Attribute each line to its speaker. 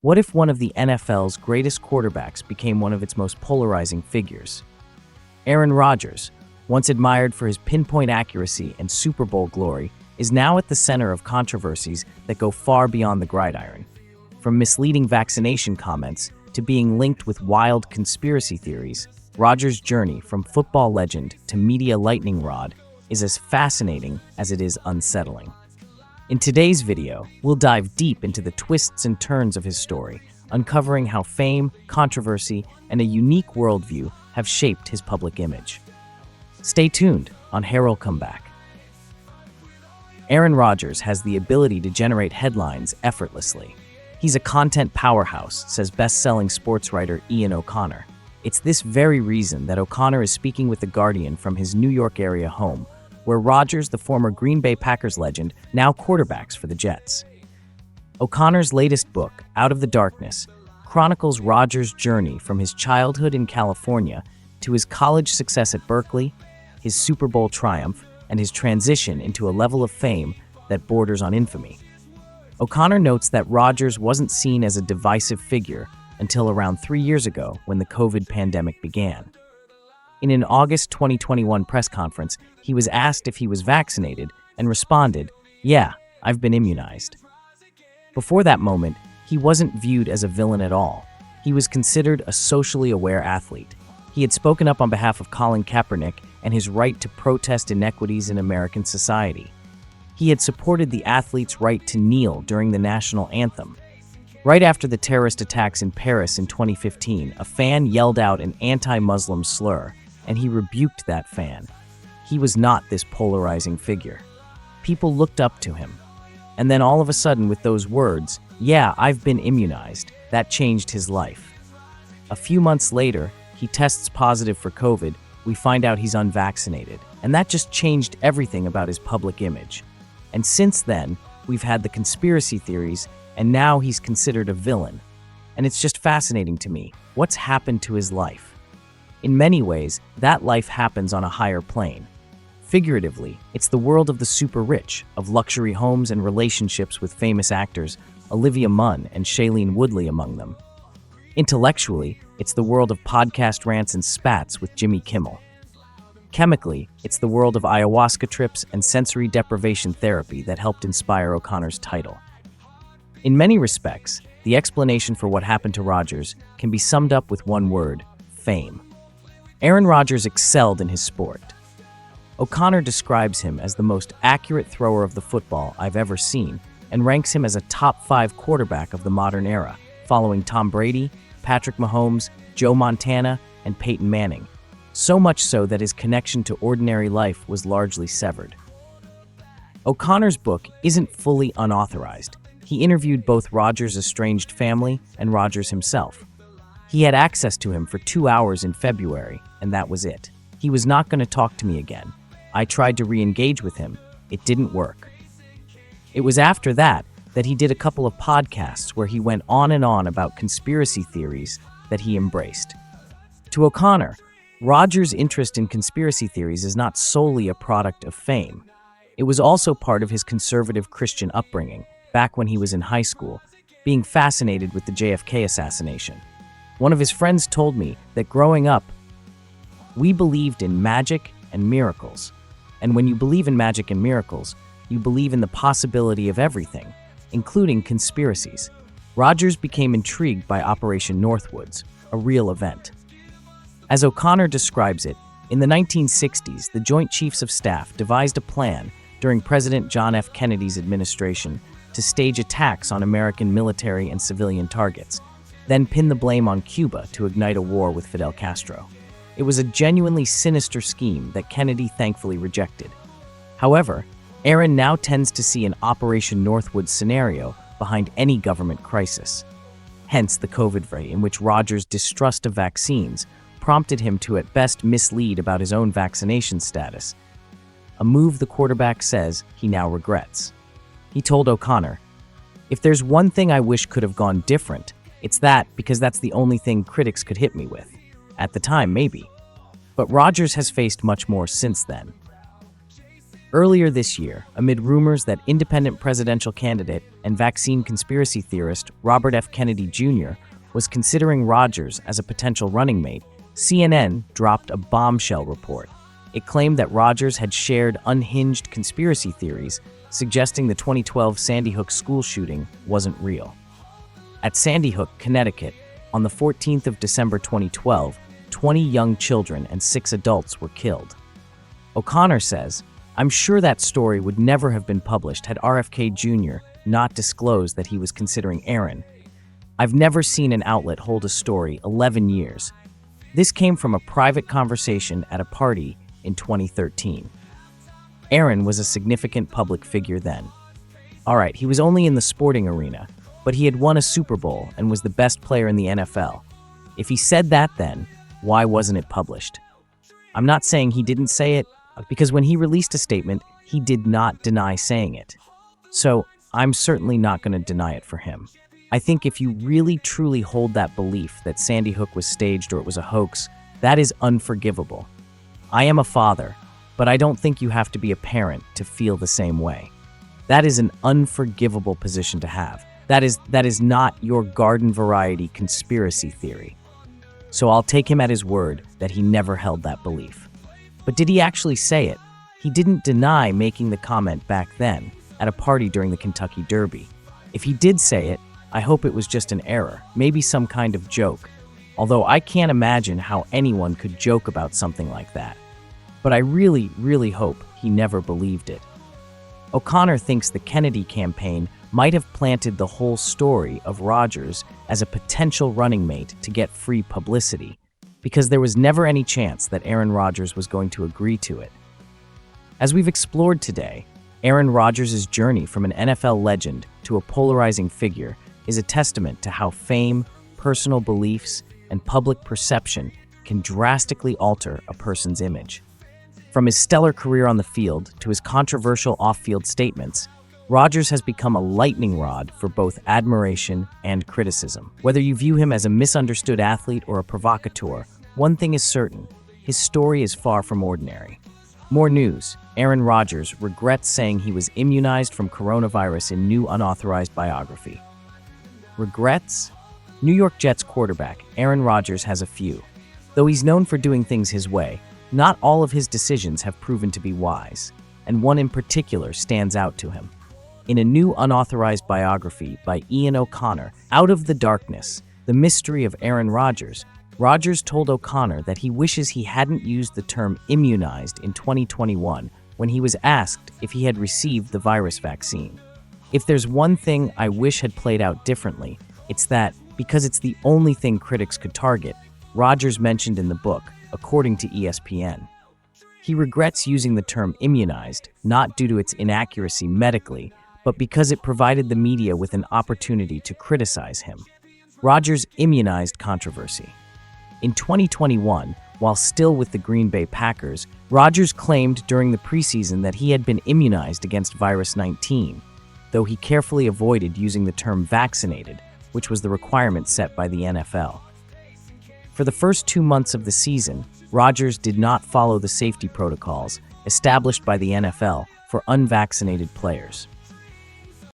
Speaker 1: What if one of the NFL's greatest quarterbacks became one of its most polarizing figures? Aaron Rodgers, once admired for his pinpoint accuracy and Super Bowl glory, is now at the center of controversies that go far beyond the gridiron. From misleading vaccination comments to being linked with wild conspiracy theories, Rodgers' journey from football legend to media lightning rod is as fascinating as it is unsettling. In today's video, we'll dive deep into the twists and turns of his story, uncovering how fame, controversy, and a unique worldview have shaped his public image. Stay tuned on Harold Comeback. Aaron Rodgers has the ability to generate headlines effortlessly. He's a content powerhouse, says best-selling sports writer Ian O'Connor. It's this very reason that O'Connor is speaking with The Guardian from his New York area home, where Rodgers, the former Green Bay Packers legend, now quarterbacks for the Jets. O'Connor's latest book, Out of the Darkness, chronicles Rodgers' journey from his childhood in California to his college success at Berkeley, his Super Bowl triumph, and his transition into a level of fame that borders on infamy. O'Connor notes that Rodgers wasn't seen as a divisive figure until around 3 years ago when the COVID pandemic began. In an August 2021 press conference, he was asked if he was vaccinated and responded, "Yeah, I've been immunized." Before that moment, he wasn't viewed as a villain at all. He was considered a socially aware athlete. He had spoken up on behalf of Colin Kaepernick and his right to protest inequities in American society. He had supported the athlete's right to kneel during the national anthem. Right after the terrorist attacks in Paris in 2015, a fan yelled out an anti-Muslim slur, and he rebuked that fan. He was not this polarizing figure. People looked up to him. And then all of a sudden, with those words, "Yeah, I've been immunized," that changed his life. A few months later, he tests positive for COVID. We find out he's unvaccinated, and that just changed everything about his public image. And since then, we've had the conspiracy theories, and now he's considered a villain. And it's just fascinating to me. What's happened to his life? In many ways, that life happens on a higher plane. Figuratively, it's the world of the super rich, of luxury homes and relationships with famous actors, Olivia Munn and Shailene Woodley among them. Intellectually, it's the world of podcast rants and spats with Jimmy Kimmel. Chemically, it's the world of ayahuasca trips and sensory deprivation therapy that helped inspire O'Connor's title. In many respects, the explanation for what happened to Rodgers can be summed up with one word: fame. Aaron Rodgers excelled in his sport. O'Connor describes him as the most accurate thrower of the football I've ever seen and ranks him as a top 5 quarterback of the modern era, following Tom Brady, Patrick Mahomes, Joe Montana, and Peyton Manning, so much so that his connection to ordinary life was largely severed. O'Connor's book isn't fully unauthorized. He interviewed both Rodgers' estranged family and Rodgers himself. He had access to him for 2 hours in February, and that was it. He was not going to talk to me again. I tried to re-engage with him. It didn't work. It was after that he did a couple of podcasts where he went on and on about conspiracy theories that he embraced. To O'Connor, Rodgers' interest in conspiracy theories is not solely a product of fame. It was also part of his conservative Christian upbringing, back when he was in high school, being fascinated with the JFK assassination. One of his friends told me that growing up, we believed in magic and miracles. And when you believe in magic and miracles, you believe in the possibility of everything, including conspiracies. Rodgers became intrigued by Operation Northwoods, a real event. As O'Connor describes it, in the 1960s, the Joint Chiefs of Staff devised a plan during President John F. Kennedy's administration to stage attacks on American military and civilian targets, then pin the blame on Cuba to ignite a war with Fidel Castro. It was a genuinely sinister scheme that Kennedy thankfully rejected. However, Aaron now tends to see an Operation Northwoods scenario behind any government crisis. Hence the COVID variant, in which Rodgers' distrust of vaccines prompted him to at best mislead about his own vaccination status, a move the quarterback says he now regrets. He told O'Connor, "If there's one thing I wish could have gone different, it's that, because that's the only thing critics could hit me with. At the time, maybe. But Rodgers has faced much more since then." Earlier this year, amid rumors that independent presidential candidate and vaccine conspiracy theorist Robert F. Kennedy Jr. was considering Rodgers as a potential running mate, CNN dropped a bombshell report. It claimed that Rodgers had shared unhinged conspiracy theories, suggesting the 2012 Sandy Hook school shooting wasn't real. At Sandy Hook, Connecticut, on the 14th of December 2012, 20 young children and 6 adults were killed. O'Connor says, "I'm sure that story would never have been published had RFK Jr. not disclosed that he was considering Aaron. I've never seen an outlet hold a story 11 years. This came from a private conversation at a party in 2013. Aaron was a significant public figure then. All right, he was only in the sporting arena, but he had won a Super Bowl and was the best player in the NFL. If he said that then, why wasn't it published?" I'm not saying he didn't say it, because when he released a statement, he did not deny saying it. So I'm certainly not going to deny it for him. I think if you really truly hold that belief that Sandy Hook was staged or it was a hoax, that is unforgivable. I am a father, but I don't think you have to be a parent to feel the same way. That is an unforgivable position to have. That is not your garden variety conspiracy theory. So I'll take him at his word that he never held that belief. But did he actually say it? He didn't deny making the comment back then, at a party during the Kentucky Derby. If he did say it, I hope it was just an error, maybe some kind of joke. Although I can't imagine how anyone could joke about something like that. But I really, really hope he never believed it. O'Connor thinks the Kennedy campaign might have planted the whole story of Rodgers as a potential running mate to get free publicity, because there was never any chance that Aaron Rodgers was going to agree to it. As we've explored today, Aaron Rodgers' journey from an NFL legend to a polarizing figure is a testament to how fame, personal beliefs, and public perception can drastically alter a person's image. From his stellar career on the field to his controversial off-field statements, Rodgers has become a lightning rod for both admiration and criticism. Whether you view him as a misunderstood athlete or a provocateur, one thing is certain: his story is far from ordinary. More news: Aaron Rodgers regrets saying he was immunized from coronavirus in new unauthorized biography. Regrets? New York Jets quarterback Aaron Rodgers has a few. Though he's known for doing things his way, not all of his decisions have proven to be wise, and one in particular stands out to him. In a new unauthorized biography by Ian O'Connor, Out of the Darkness, The Mystery of Aaron Rodgers, Rodgers told O'Connor that he wishes he hadn't used the term immunized in 2021 when he was asked if he had received the virus vaccine. If there's one thing I wish had played out differently, it's that, because it's the only thing critics could target, Rodgers mentioned in the book, according to ESPN. He regrets using the term immunized, not due to its inaccuracy medically, but because it provided the media with an opportunity to criticize him. Rodgers' immunized controversy. In 2021, while still with the Green Bay Packers, Rodgers claimed during the preseason that he had been immunized against virus 19, though he carefully avoided using the term vaccinated, which was the requirement set by the NFL. For the first 2 months of the season, Rodgers did not follow the safety protocols established by the NFL for unvaccinated players.